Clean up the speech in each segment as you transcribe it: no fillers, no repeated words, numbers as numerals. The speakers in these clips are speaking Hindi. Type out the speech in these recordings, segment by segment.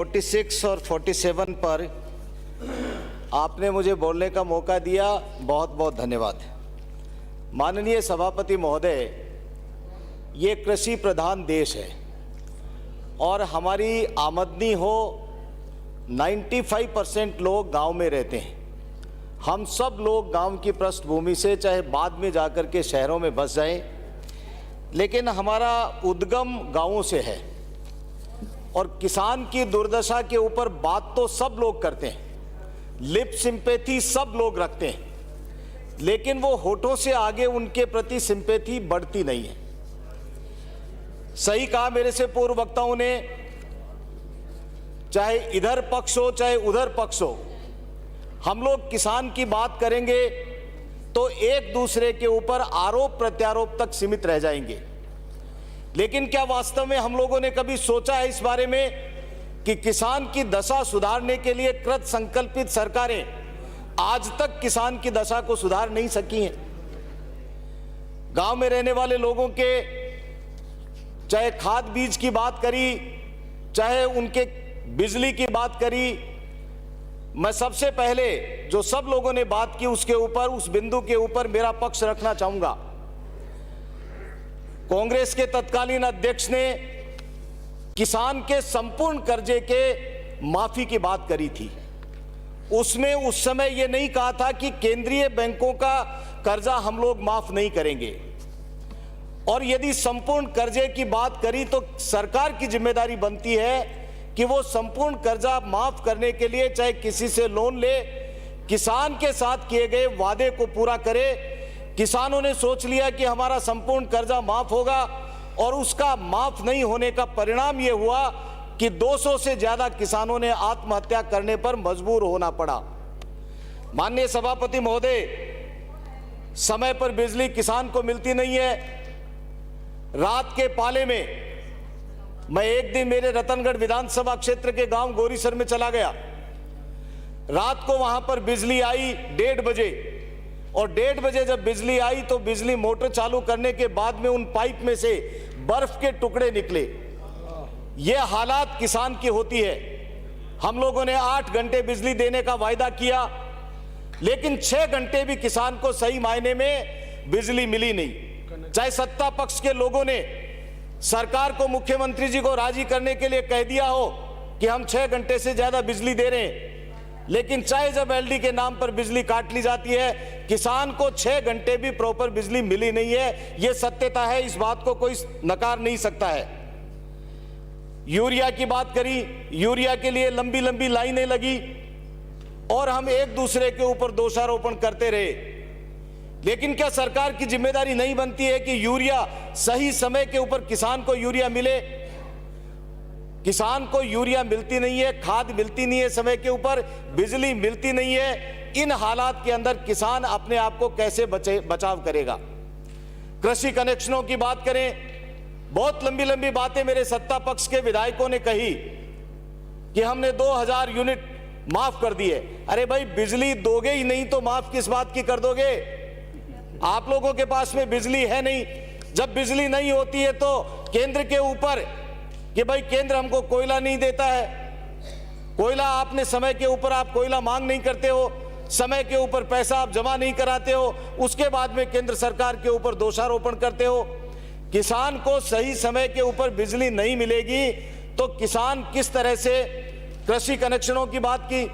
46 और 47 पर आपने मुझे बोलने का मौका दिया, बहुत बहुत धन्यवाद। माननीय सभापति महोदय, ये कृषि प्रधान देश है और हमारी आमदनी हो 95% लोग गांव में रहते हैं। हम सब लोग गांव की पृष्ठभूमि से चाहे बाद में जाकर के शहरों में बस जाएं, लेकिन हमारा उद्गम गांवों से है और किसान की दुर्दशा के ऊपर बात तो सब लोग करते हैं, लिप सिंपैथी सब लोग रखते हैं, लेकिन वो होठों से आगे उनके प्रति सिंपैथी बढ़ती नहीं है। सही कहा मेरे से पूर्व वक्ताओं ने, चाहे इधर पक्ष हो चाहे उधर पक्ष हो, हम लोग किसान की बात करेंगे तो एक दूसरे के ऊपर आरोप प्रत्यारोप तक सीमित रह जाएंगे। लेकिन क्या वास्तव में हम लोगों ने कभी सोचा है इस बारे में कि किसान की दशा सुधारने के लिए कृत संकल्पित सरकारें आज तक किसान की दशा को सुधार नहीं सकी हैं। गांव में रहने वाले लोगों के चाहे खाद बीज की बात करी, चाहे उनके बिजली की बात करी, मैं सबसे पहले जो सब लोगों ने बात की उसके ऊपर, उस बिंदु के ऊपर मेरा पक्ष रखना चाहूंगा। कांग्रेस के तत्कालीन अध्यक्ष ने किसान के संपूर्ण कर्जे के माफी की बात करी थी। उसमें उस समय यह नहीं कहा था कि केंद्रीय बैंकों का कर्जा हम लोग माफ नहीं करेंगे, और यदि संपूर्ण कर्जे की बात करी तो सरकार की जिम्मेदारी बनती है कि वो संपूर्ण कर्जा माफ करने के लिए चाहे किसी से लोन ले, किसान के साथ किए गए वादे को पूरा करे। किसानों ने सोच लिया कि हमारा संपूर्ण कर्जा माफ होगा और उसका माफ नहीं होने का परिणाम यह हुआ कि 200 से ज्यादा किसानों ने आत्महत्या करने पर मजबूर होना पड़ा। माननीय सभापति महोदय, समय पर बिजली किसान को मिलती नहीं है। रात के पाले में मैं एक दिन मेरे रतनगढ़ विधानसभा क्षेत्र के गांव गोरीसर में चला गया। रात को वहां पर बिजली आई 1:30 बजे, और 1:30 बजे जब बिजली आई तो बिजली मोटर चालू करने के बाद में उन पाइप में से बर्फ के टुकड़े निकले। ये हालात किसान की होती है। हम लोगों ने 8 घंटे बिजली देने का वायदा किया, लेकिन 6 घंटे भी किसान को सही मायने में बिजली मिली नहीं। चाहे सत्ता पक्ष के लोगों ने सरकार को, मुख्यमंत्री जी को राजी करने के लिए कह दिया हो कि हम 6 घंटे से ज्यादा बिजली दे रहे हैं, लेकिन चाहे जब एलडी के नाम पर बिजली काट ली जाती है, किसान को 6 घंटे भी प्रॉपर बिजली मिली नहीं है। यह सत्यता है, इस बात को कोई नकार नहीं सकता है। यूरिया की बात करी, यूरिया के लिए लंबी लंबी लाइनें लगी और हम एक दूसरे के ऊपर दोषारोपण करते रहे। लेकिन क्या सरकार की जिम्मेदारी नहीं बनती है कि यूरिया सही समय के ऊपर किसान को यूरिया मिले? किसान को यूरिया मिलती नहीं है, खाद मिलती नहीं है समय के ऊपर, बिजली मिलती नहीं है। इन हालात के अंदर किसान अपने आप को कैसे बचाव करेगा? कृषि कनेक्शनों की बात करें, बहुत लंबी लंबी बातें मेरे सत्ता पक्ष के विधायकों ने कही कि हमने 2000 यूनिट माफ कर दिए। अरे भाई, बिजली दोगे ही नहीं तो माफ किस बात की कर दोगे? आप लोगों के पास में बिजली है नहीं। जब बिजली नहीं होती है तो केंद्र के ऊपर कि भाई केंद्र हमको कोयला नहीं देता है, कोयला आपने समय के ऊपर आप कोयला मांग नहीं करते हो, समय के ऊपर पैसा आप जमा नहीं कराते हो, उसके बाद में केंद्र सरकार के ऊपर दोषारोपण करते हो। किसान को सही समय के ऊपर बिजली नहीं मिलेगी तो किसान किस तरह से? कृषि कनेक्शनों की बात की,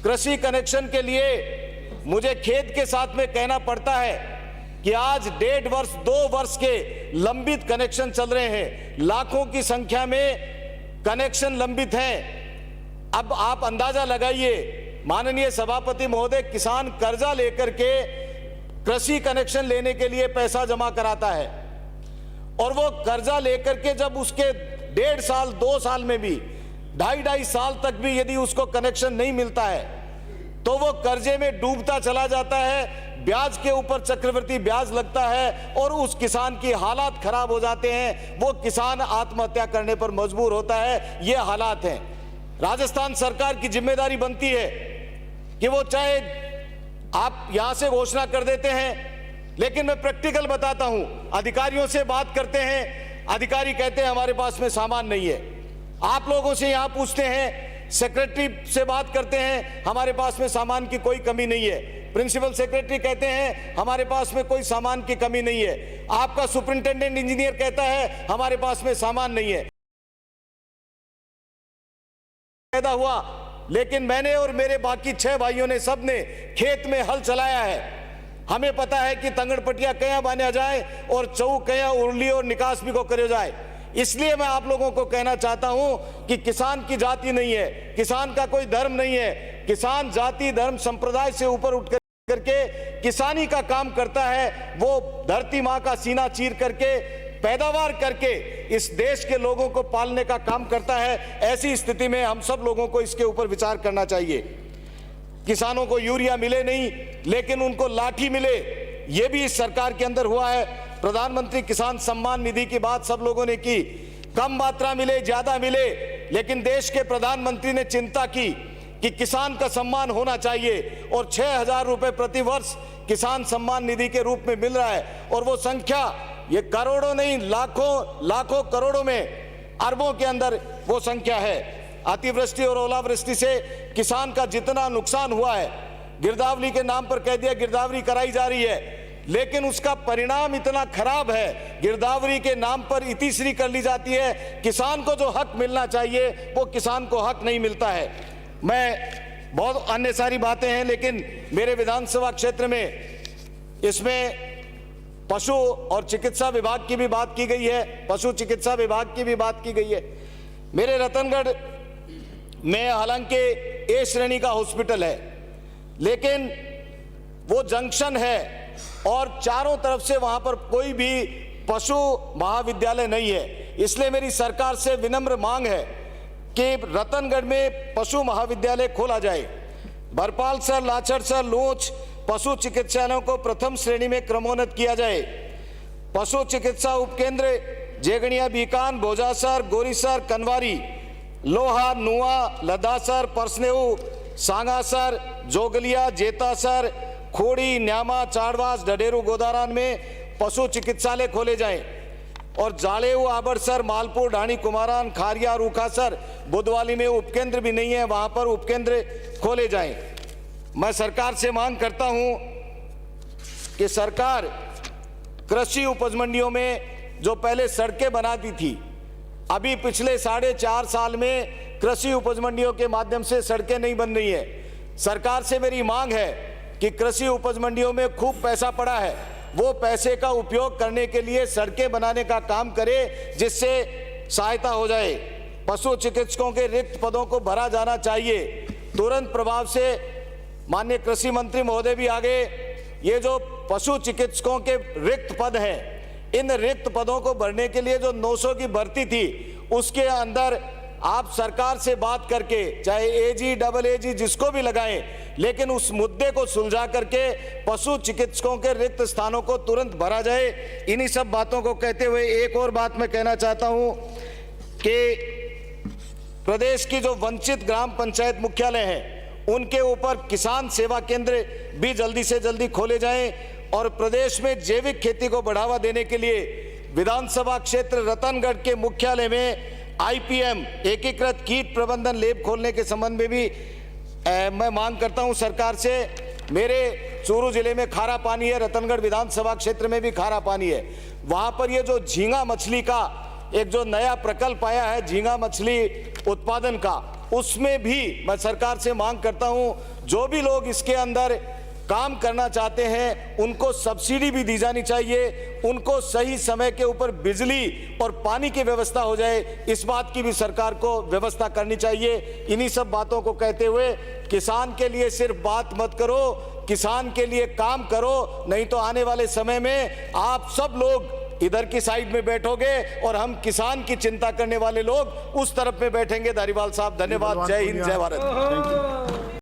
कृषि कनेक्शन के लिए मुझे खेद के साथ में कहना पड़ता है कि आज 1.5 वर्ष 2 वर्ष के लंबित कनेक्शन चल रहे हैं। लाखों की संख्या में कनेक्शन लंबित हैं। अब आप अंदाजा लगाइए, माननीय सभापति महोदय, किसान कर्जा लेकर के कृषि कनेक्शन लेने के लिए पैसा जमा कराता है, और वो कर्जा लेकर के जब उसके 1.5 साल 2 साल में भी 2.5 साल तक भी यदि उसको कनेक्शन नहीं मिलता है तो वो कर्जे में डूबता चला जाता है। ब्याज के ऊपर चक्रवृद्धि ब्याज लगता है और उस किसान की हालात खराब हो जाते हैं। वो किसान आत्महत्या करने पर मजबूर होता है। ये हालात हैं। राजस्थान सरकार की जिम्मेदारी बनती है कि वो, चाहे आप यहां से घोषणा कर देते हैं, लेकिन मैं प्रैक्टिकल बताता हूं। अधिकारियों से बात करते हैं, अधिकारी कहते हैं हमारे पास में सामान नहीं है। आप लोगों से यहां पूछते हैं, सेक्रेटरी से बात करते हैं, हमारे पास में सामान की कोई कमी नहीं है। प्रिंसिपल सेक्रेटरी कहते हैं हमारे पास में कोई सामान की कमी नहीं है। आपका सुपरिंटेंडेंट इंजीनियर कहता है हमारे पास में सामान नहीं है। पैदा हुआ, लेकिन मैंने और मेरे बाकी 6 भाइयों ने सबने खेत में हल चलाया है। हमें पता है कि तंगड़पटिया कया बांधा जाए और चौ कया उर्ली और निकास भी को करे जाए। इसलिए मैं आप लोगों को कहना चाहता हूं कि किसान की जाति नहीं है, किसान का कोई धर्म नहीं है। किसान जाति धर्म संप्रदाय से ऊपर उठ करके किसानी का काम करता है। वो धरती मां का सीना चीर करके पैदावार करके इस देश के लोगों को पालने का काम करता है। ऐसी स्थिति में हम सब लोगों को इसके ऊपर विचार करना चाहिए। किसानों को यूरिया मिले नहीं, लेकिन उनको लाठी मिले, ये भी इस सरकार के अंदर हुआ है। प्रधानमंत्री किसान सम्मान निधि की बात सब लोगों ने की, कम मात्रा मिले ज्यादा मिले, लेकिन देश के प्रधानमंत्री ने चिंता की कि किसान का सम्मान होना चाहिए और 6,000 रुपए प्रति वर्ष किसान सम्मान निधि के रूप में मिल रहा है। और वो संख्या ये करोड़ों नहीं, लाखों लाखों करोड़ों में, अरबों के अंदर वो संख्या है। अतिवृष्टि और ओलावृष्टि से किसान का जितना नुकसान हुआ है, गिरदावरी के नाम पर कह दिया गिरदावरी कराई जा रही है, लेकिन उसका परिणाम इतना खराब है। गिरदावरी के नाम पर इतिश्री कर ली जाती है। किसान को जो हक मिलना चाहिए वो किसान को हक नहीं मिलता है। मैं बहुत अन्य सारी बातें हैं, लेकिन मेरे विधानसभा क्षेत्र में इसमें पशु और चिकित्सा विभाग की भी बात की गई है, पशु चिकित्सा विभाग की भी बात की गई है। मेरे रतनगढ़ में हालांकि ए श्रेणी का हॉस्पिटल है, लेकिन वो जंक्शन है और चारों तरफ से वहां पर कोई भी पशु महाविद्यालय नहीं है। इसलिए मेरी सरकार से विनम्र मांग है कि रतनगढ़ में पशु महाविद्यालय खोला जाए। भरपाल सर, लाचर सर, लोच पशु चिकित्सालयों को प्रथम श्रेणी में क्रमोन्नत किया जाए। पशु चिकित्सा उपकेंद्र जेगणिया, बीकान, भोजासर, गोरीसर, कनवारी, लोहा, नुआ, लदासर, परसनेऊ, सांगासर, जोगलिया, जेतासर, खोड़ी, न्यामा, चाड़वास, डडेरू, गोदारान में पशु चिकित्सालय खोले जाएं। और जालेऊ, आबड़सर, मालपुर, ढाणी, कुमारान, खारिया, रूखासर, बुधवाली में उपकेंद्र भी नहीं है, वहां पर उपकेंद्र खोले जाएं। मैं सरकार से मांग करता हूं कि सरकार कृषि उपज मंडियों में जो पहले सड़कें बनाती थी, अभी पिछले 4.5 साल में कृषि उपज मंडियों के माध्यम से सड़कें नहीं बन रही है। सरकार से मेरी मांग है कि कृषि उपज मंडियों में खूब पैसा पड़ा है, वो पैसे का उपयोग करने के लिए सड़कें बनाने का काम करे, जिससे सहायता हो जाए। पशु चिकित्सकों के रिक्त पदों को भरा जाना चाहिए तुरंत प्रभाव से। माननीय कृषि मंत्री महोदय भी आगे, ये जो पशु चिकित्सकों के रिक्त पद हैं, इन रिक्त पदों को भरने के लिए जो 900 की भर्ती थी, उसके अंदर आप सरकार से बात करके, चाहे एजी, डबल एजी, जिसको भी लगाएं, लेकिन उस मुद्दे को सुलझा करके पशु चिकित्सकों के रिक्त स्थानों को तुरंत भरा जाए। इन्हीं सब बातों को कहते हुए एक और बात मैं कहना चाहता हूं कि प्रदेश की जो वंचित ग्राम पंचायत मुख्यालय हैं, उनके ऊपर किसान सेवा केंद्र भी जल्दी से जल्दी खोले जाएं। और प्रदेश में जैविक खेती को बढ़ावा देने के लिए विधानसभा क्षेत्र रतनगढ़ के मुख्यालय में IPM एकीकृत कीट प्रबंधन लैब खोलने के संबंध में भी मैं मांग करता हूं सरकार से। मेरे चूरू जिले में खारा पानी है, रतनगढ़ विधानसभा क्षेत्र में भी खारा पानी है। वहां पर ये जो झींगा मछली का एक जो नया प्रकल्प आया है, झींगा मछली उत्पादन का, उसमें भी मैं सरकार से मांग करता हूं, जो भी लोग इसके अंदर काम करना चाहते हैं उनको सब्सिडी भी दी जानी चाहिए, उनको सही समय के ऊपर बिजली और पानी की व्यवस्था हो जाए, इस बात की भी सरकार को व्यवस्था करनी चाहिए। इन्हीं सब बातों को कहते हुए किसान के लिए सिर्फ बात मत करो, किसान के लिए काम करो, नहीं तो आने वाले समय में आप सब लोग इधर की साइड में बैठोगे और हम किसान की चिंता करने वाले लोग उस तरफ में बैठेंगे। धारीवाल साहब धन्यवाद। जय हिंद, जय भारत।